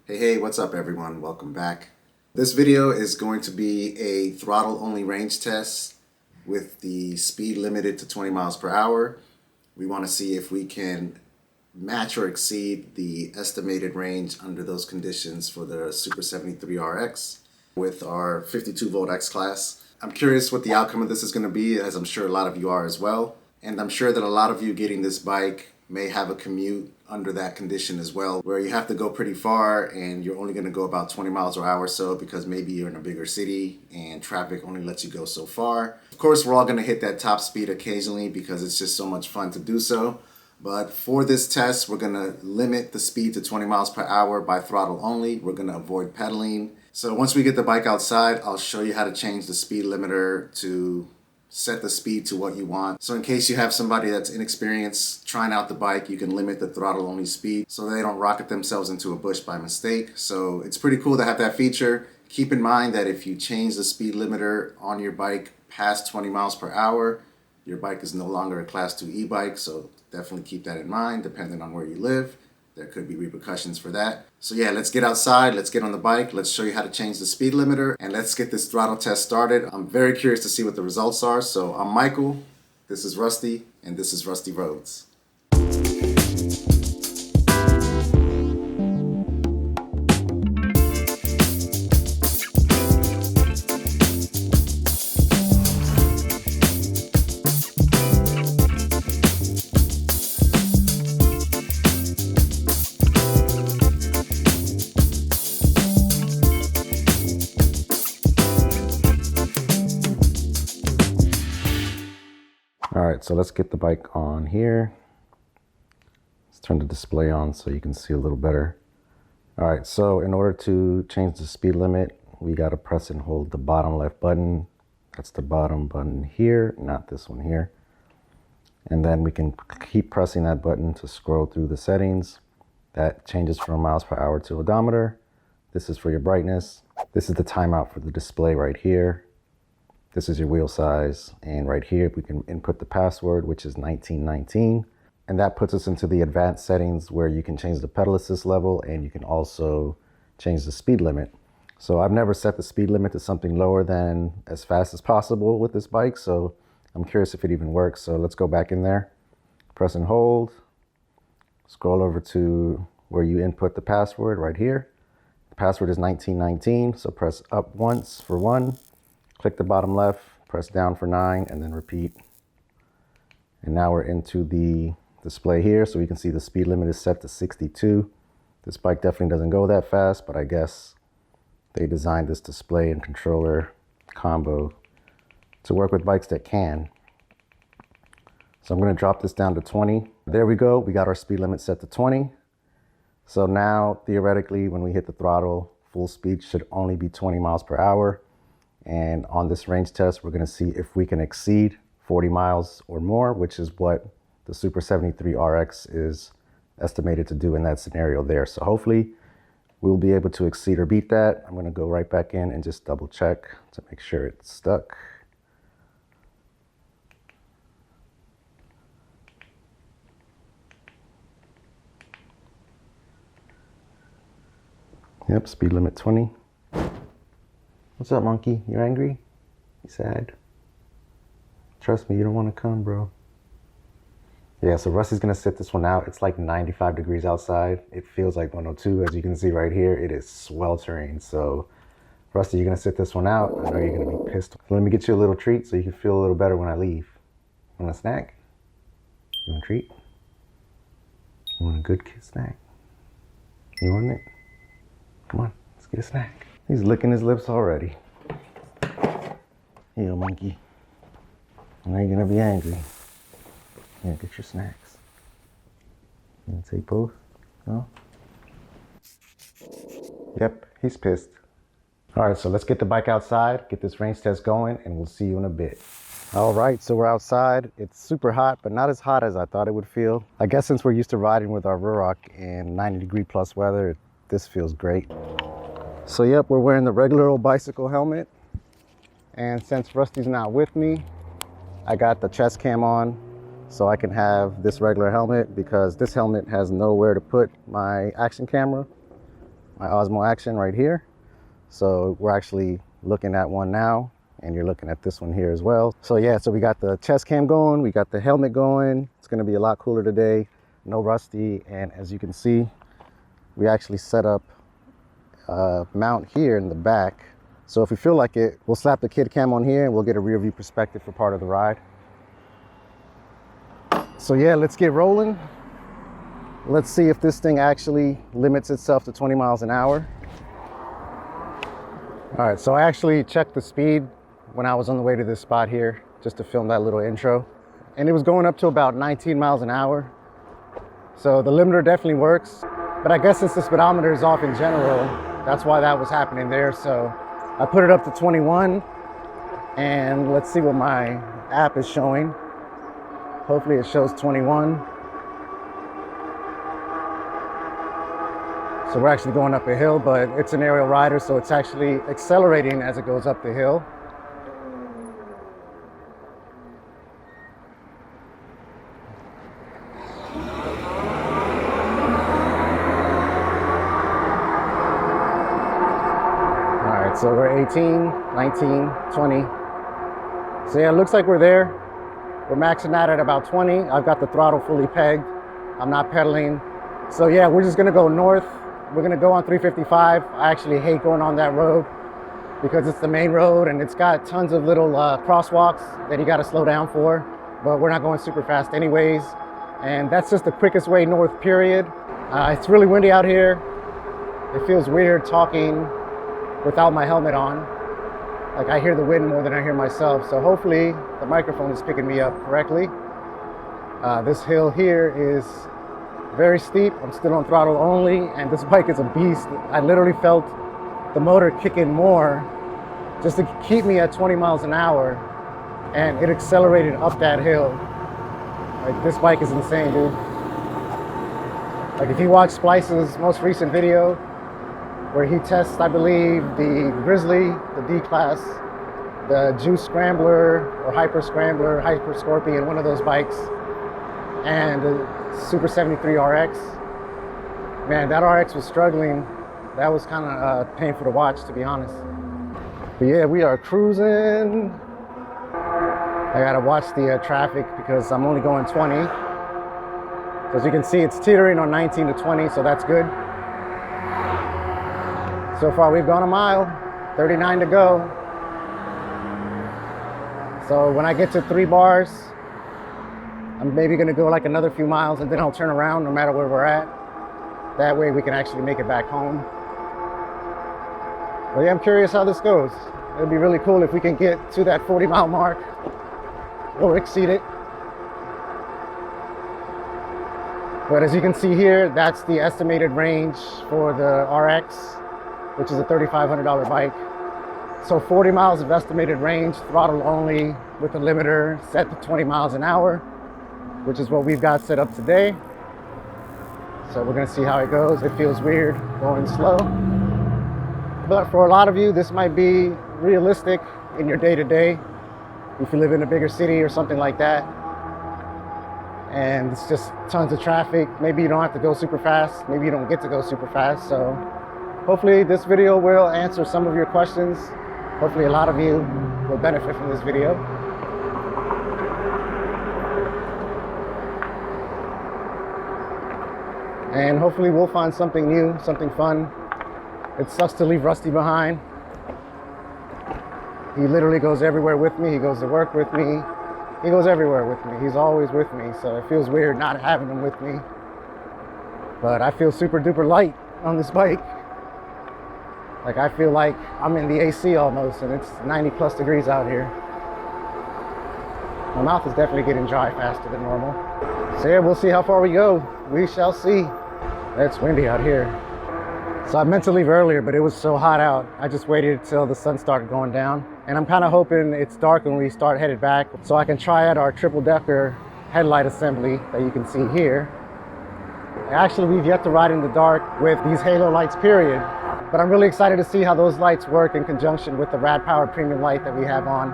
Hey, what's up everyone? Welcome back. This video is going to be a throttle only range test with the speed limited to 20 miles per hour. We want to see if we can match or exceed the estimated range under those conditions for the Super 73 RX with our 52 volt X class. I'm curious what the outcome of this is going to be, as I'm sure a lot of you are as well. And I'm sure that a lot of you getting this bike may have a commute under that condition as well, where you have to go pretty far and you're only going to go about 20 miles per hour or so because maybe you're in a bigger city and traffic only lets you go so far. Of course, we're all going to hit that top speed occasionally because it's just so much fun to do so. But for this test, we're going to limit the speed to 20 miles per hour by throttle only. We're going to avoid pedaling. So once we get the bike outside, I'll show you how to change the speed limiter to set the speed to what you want. So in case you have somebody that's inexperienced trying out the bike, you can limit the throttle only speed so they don't rocket themselves into a bush by mistake. So it's pretty cool to have that feature. Keep in mind that if you change the speed limiter on your bike past 20 miles per hour, your bike is no longer a class 2 e-bike. So definitely keep that in mind depending on where you live. There could be repercussions for that. So yeah, let's get outside, let's get on the bike, let's show you how to change the speed limiter, and let's get this throttle test started. I'm very curious to see what the results are. So I'm Michael, this is Rusty, and this is Rusty Roads. All right, so let's get the bike on here. Let's turn the display on so you can see a little better. All right, so in order to change the speed limit, we got to press and hold the bottom left button. That's the bottom button here, not this one here. And then we can keep pressing that button to scroll through the settings. That changes from miles per hour to odometer. This is for your brightness. This is the timeout for the display right here. This is your wheel size, and right here we can input the password, which is 1919, and that puts us into the advanced settings where you can change the pedal assist level and you can also change the speed limit. So I've never set the speed limit to something lower than as fast as possible with this bike, so I'm curious if it even works. So let's go back in there, press and hold, scroll over to where you input the password right here. The password is 1919, so press up once for 1. Click the bottom left, press down for 9, and then repeat. And now we're into the display here, so we can see the speed limit is set to 62. This bike definitely doesn't go that fast, but I guess they designed this display and controller combo to work with bikes that can. So I'm going to drop this down to 20. There we go. We got our speed limit set to 20. So now, theoretically, when we hit the throttle, full speed should only be 20 miles per hour. And on this range test, we're going to see if we can exceed 40 miles or more, which is what the Super 73 RX is estimated to do in that scenario there. So hopefully we'll be able to exceed or beat that. I'm going to go right back in and just double check to make sure it's stuck. Yep, speed limit 20. What's up, monkey? You angry? You sad? Trust me, you don't want to come, bro. Yeah, so Rusty's going to sit this one out. It's like 95 degrees outside. It feels like 102. As you can see right here, it is sweltering. So, Rusty, you're going to sit this one out. I know you're going to be pissed. Let me get you a little treat so you can feel a little better when I leave. Want a snack? You want a treat? You want a good snack? You want it? Come on, let's get a snack. He's licking his lips already. Here, monkey. Now you're gonna be angry. Yeah, get your snacks. You gonna take both? No? Yep, he's pissed. All right, so let's get the bike outside, get this range test going, and we'll see you in a bit. All right, so we're outside. It's super hot, but not as hot as I thought it would feel. I guess since we're used to riding with our Ruroc in 90-degree plus weather, this feels great. So yep, we're wearing the regular old bicycle helmet. And since Rusty's not with me, I got the chest cam on so I can have this regular helmet because this helmet has nowhere to put my action camera. my Osmo Action right here. So we're actually looking at one now, and you're looking at this one here as well. So yeah, so we got the chest cam going, we got the helmet going. It's gonna be a lot cooler today, no rusty. And as you can see, we actually set up a mount here in the back. So if we feel like it, we'll slap the kid cam on here and we'll get a rear view perspective for part of the ride. So yeah, let's get rolling. Let's see if this thing actually limits itself to 20 miles an hour. All right, so I actually checked the speed when I was on the way to this spot here, just to film that little intro. And it was going up to about 19 miles an hour. So the limiter definitely works, but I guess since the speedometer is off in general, that's why that was happening there. So I put it up to 21, and let's see what my app is showing. Hopefully it shows 21. So we're actually going up a hill, but it's an Ariel Rider, so it's actually accelerating as it goes up the hill. All right, so we're 18, 19, 20. So yeah, it looks like we're there. We're maxing out at about 20. I've got the throttle fully pegged. I'm not pedaling. So yeah, we're just gonna go north. We're gonna go on 355. I actually hate going on that road because it's the main road and it's got tons of little crosswalks that you gotta slow down for, but we're not going super fast anyways. And that's just the quickest way north, period. It's really windy out here. It feels weird talking without my helmet on. Like I hear the wind more than I hear myself. So hopefully the microphone is picking me up correctly. This hill here is very steep. I'm still on throttle only, and this bike is a beast. I literally felt the motor kicking more just to keep me at 20 miles an hour, and it accelerated up that hill. Like, this bike is insane, dude. Like, if you watch Splice's most recent video where he tests, I believe, the Grizzly, the D-Class, the Juice Scrambler or Hyper Scrambler, Hyper Scorpion, one of those bikes, and the Super73 RX. Man, that RX was struggling. That was kind of painful to watch, to be honest. But yeah, we are cruising. I gotta watch the traffic because I'm only going 20. So as you can see, it's teetering on 19 to 20, so that's good. So far, we've gone a mile, 39 to go. So when I get to 3 bars, I'm maybe gonna go like another few miles and then I'll turn around no matter where we're at. That way we can actually make it back home. But yeah, I'm curious how this goes. It'd be really cool if we can get to that 40-mile mark or exceed it. But as you can see here, that's the estimated range for the RX, which is a $3,500 bike. So 40 miles of estimated range, throttle only, with the limiter set to 20 miles an hour, which is what we've got set up today. So we're gonna see how it goes. It feels weird going slow. But for a lot of you, this might be realistic in your day-to-day. If you live in a bigger city or something like that, and it's just tons of traffic, maybe you don't have to go super fast, maybe you don't get to go super fast. So hopefully this video will answer some of your questions. Hopefully a lot of you will benefit from this video. And hopefully we'll find something new, something fun. It sucks to leave Rusty behind. He literally goes everywhere with me. He goes to work with me. He goes everywhere with me. He's always with me. So it feels weird not having him with me. But I feel super duper light on this bike. Like, I feel like I'm in the AC almost, and it's 90 plus degrees out here. My mouth is definitely getting dry faster than normal. So yeah, we'll see how far we go. We shall see. It's windy out here. So I meant to leave earlier, but it was so hot out. I just waited until the sun started going down. And I'm kind of hoping it's dark when we start headed back so I can try out our triple-decker headlight assembly that you can see here. Actually, we've yet to ride in the dark with these halo lights, period. But I'm really excited to see how those lights work in conjunction with the Rad Power premium light that we have on.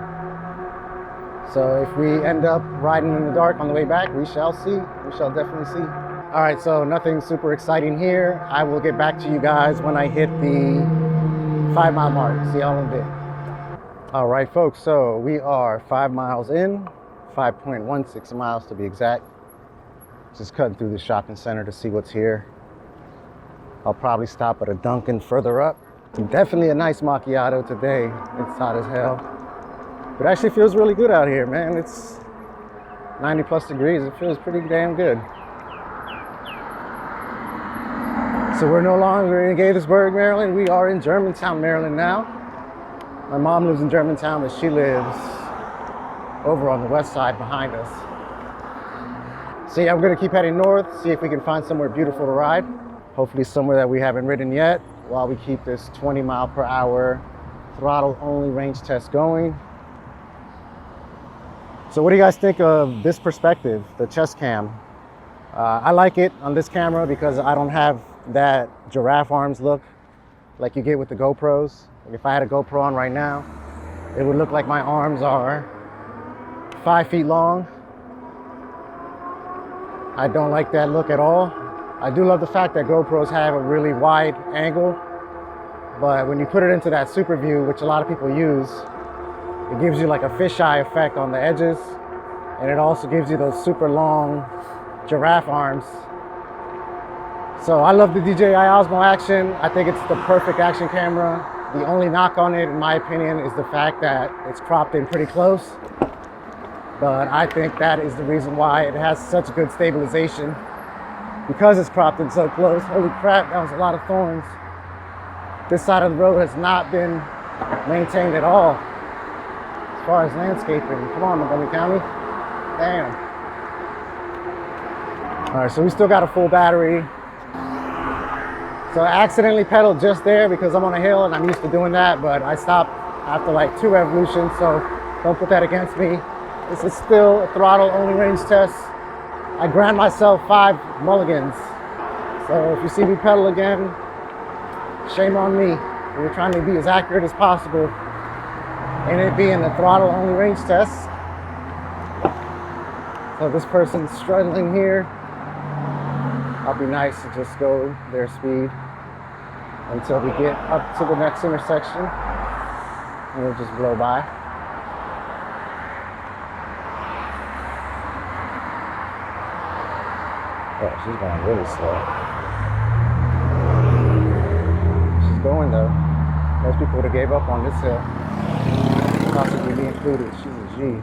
So if we end up riding in the dark on the way back, we shall see. We shall definitely see. All right, so nothing super exciting here. I will get back to you guys when I hit the 5 mile mark. See y'all in a bit. All right, folks, so we are 5 miles in, 5.16 miles to be exact. Just cutting through the shopping center to see what's here. I'll probably stop at a Dunkin' further up. Definitely a nice macchiato today. It's hot as hell. But it actually feels really good out here, man. It's 90 plus degrees. It feels pretty damn good. So we're no longer in Gaithersburg, Maryland. We are in Germantown, Maryland now. My mom lives in Germantown, but she lives over on the west side behind us. So yeah, I'm gonna keep heading north, see if we can find somewhere beautiful to ride. Hopefully somewhere that we haven't ridden yet, while we keep this 20 mile per hour throttle only range test going. So what do you guys think of this perspective, the chest cam? I like it on this camera because I don't have that giraffe arms look like you get with the GoPros. Like if I had a GoPro on right now, it would look like my arms are 5 feet long. I don't like that look at all. I do love the fact that GoPros have a really wide angle, but when you put it into that super view, which a lot of people use, it gives you like a fisheye effect on the edges, and it also gives you those super long giraffe arms. So I love the DJI Osmo Action. I think it's the perfect action camera. The only knock on it, in my opinion, is the fact that it's cropped in pretty close. But I think that is the reason why it has such good stabilization, because it's cropped in so close. Holy crap, that was a lot of thorns. This side of the road has not been maintained at all as far as landscaping. Come on, Montgomery County. Damn. All right, so we still got a full battery. So I accidentally pedaled just there because I'm on a hill and I'm used to doing that, but I stopped after like 2 revolutions, so don't put that against me. This is still a throttle only range test. I grant myself 5 mulligans. So if you see me pedal again, shame on me. We're trying to be as accurate as possible in it being a throttle only range test. So this person's struggling here. I'll be nice to just go their speed until we get up to the next intersection, and we'll just blow by. Oh, she's going really slow. She's going though. Most people would have gave up on this hill, possibly me included. She's a G.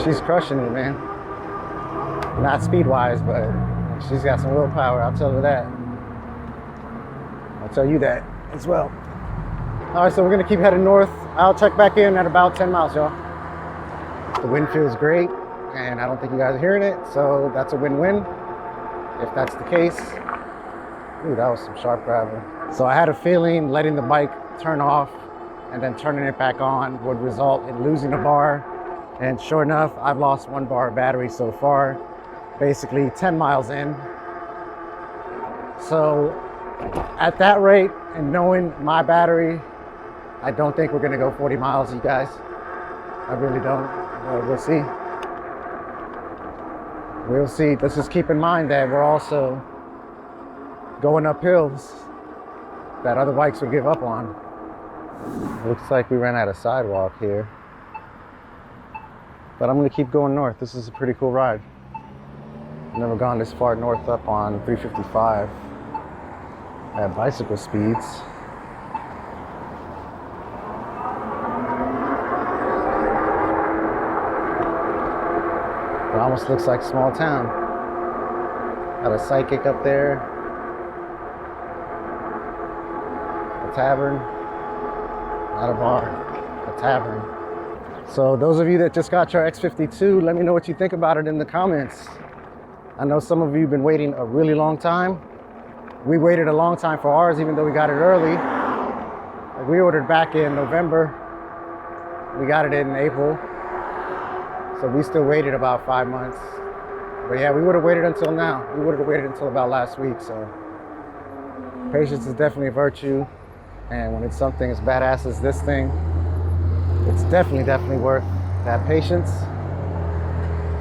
She's crushing it, man. Not speed-wise, but she's got some willpower, I'll tell her that. I'll tell you that as well. All right, so we're gonna keep heading north. I'll check back in at about 10 miles, y'all. The wind feels great, and I don't think you guys are hearing it, so that's a win-win, if that's the case. Ooh, that was some sharp gravel. So I had a feeling letting the bike turn off and then turning it back on would result in losing a bar. And sure enough, I've lost 1 bar of battery so far, basically 10 miles in. So at that rate, and knowing my battery, I don't think we're gonna go 40 miles, you guys. I really don't, but we'll see. We'll see. Let's just keep in mind that we're also going up hills that other bikes would give up on. Looks like we ran out of sidewalk here. But I'm gonna keep going north. This is a pretty cool ride. I've never gone this far north up on 355 at bicycle speeds. It almost looks like a small town. Got a psychic up there. A tavern. Not a bar, a tavern. So those of you that just got your X52, let me know what you think about it in the comments. I know some of you have been waiting a really long time. We waited a long time for ours, even though we got it early. We ordered back in November. We got it in April. So we still waited about 5 months. But yeah, we would have waited until now. We would have waited until about last week, so. Patience is definitely a virtue, and when it's something as badass as this thing, it's definitely worth that patience.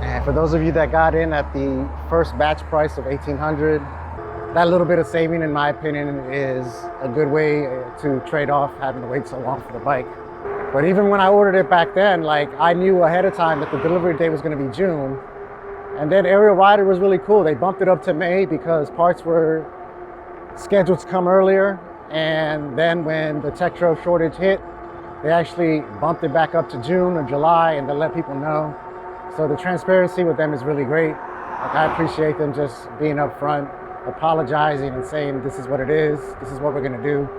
And for those of you that got in at the first batch price of $1,800, that little bit of saving, in my opinion, is a good way to trade off having to wait so long for the bike. But even when I ordered it back then, like, I knew ahead of time that the delivery date was going to be June. And then Ariel Rider was really cool. They bumped it up to May because parts were scheduled to come earlier. And then when the Tektro shortage hit, they actually bumped it back up to June or July, and they let people know. So the transparency with them is really great. Like, I appreciate them just being upfront, apologizing and saying, this is what it is, this is what we're gonna do.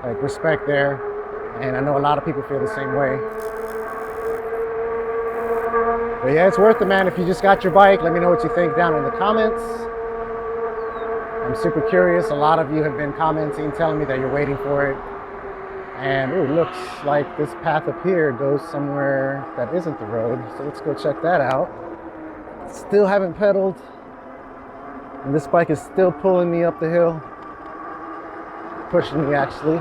Like, respect there. And I know a lot of people feel the same way. But yeah, it's worth it, man. If you just got your bike, let me know what you think down in the comments. I'm super curious. A lot of you have been commenting, telling me that you're waiting for it. And it looks like this path up here goes somewhere that isn't the road. So let's go check that out. Still haven't pedaled. And this bike is still pulling me up the hill. Pushing me, actually.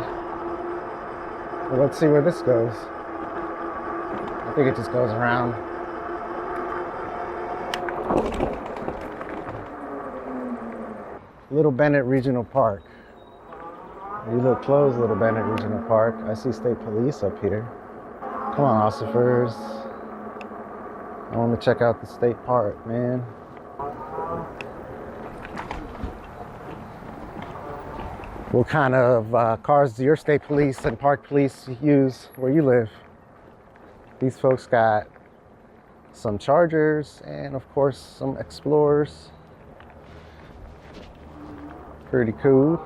Well, let's see where this goes. I think it just goes around. Little Bennett Regional Park. You look closed, Little Bennett Regional Park. I see state police up here. Come on, officers. I want to check out the state park, man. What kind of cars do your state police and park police use where you live? These folks got some Chargers and, of course, some Explorers. Pretty cool.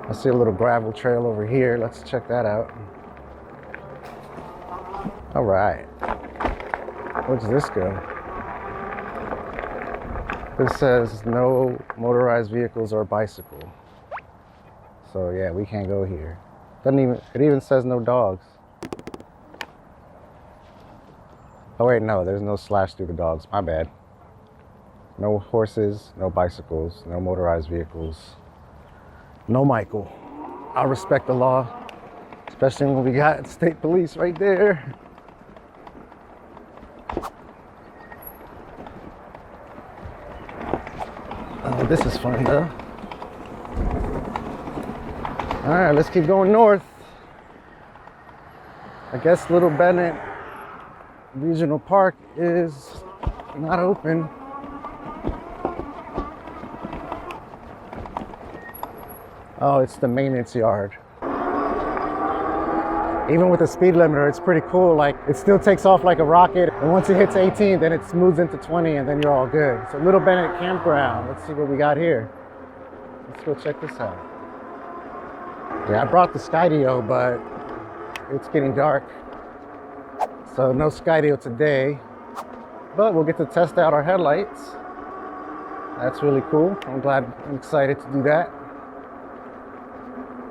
I see a little gravel trail over here. Let's check that out. All right. Where does this go? This says no motorized vehicles or bicycle. So yeah, we can't go here. It even says no dogs. Oh wait, no, there's no slash through the dogs. My bad. No horses, no bicycles, no motorized vehicles. No Michael. I respect the law, especially when we got state police right there. Oh, this is fun though. All right, let's keep going north. I guess Little Bennett Regional Park is not open. Oh, it's the maintenance yard. Even with the speed limiter, it's pretty cool. Like, it still takes off like a rocket. And once it hits 18, then it smooths into 20 and then you're all good. So Little Bennett Campground. Let's see what we got here. Let's go check this out. Yeah, I brought the Skydio, but it's getting dark. So no Skydio today, but we'll get to test out our headlights. That's really cool. I'm excited to do that.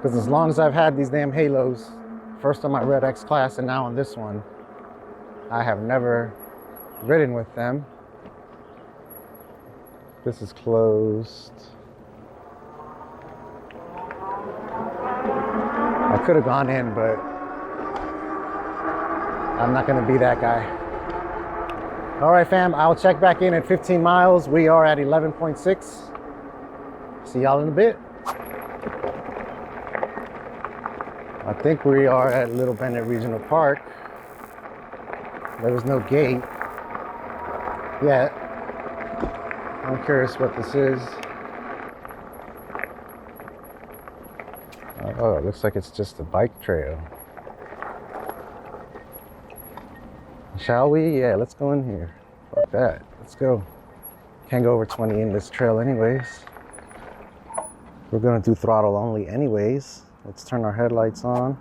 Because as long as I've had these damn halos, first on my Red X class and now on this one, I have never ridden with them. This is closed. I could have gone in, but I'm not gonna be that guy. All right, fam, I'll check back in at 15 miles. We are at 11.6. See y'all in a bit. I think we are at Little Bennett Regional Park. There was no gate yet. I'm curious what this is. Oh, it looks like it's just a bike trail. Shall we? Yeah, let's go in here. Fuck that. Let's go. Can't go over 20 in this trail anyways. We're gonna do throttle only anyways. Let's turn our headlights on.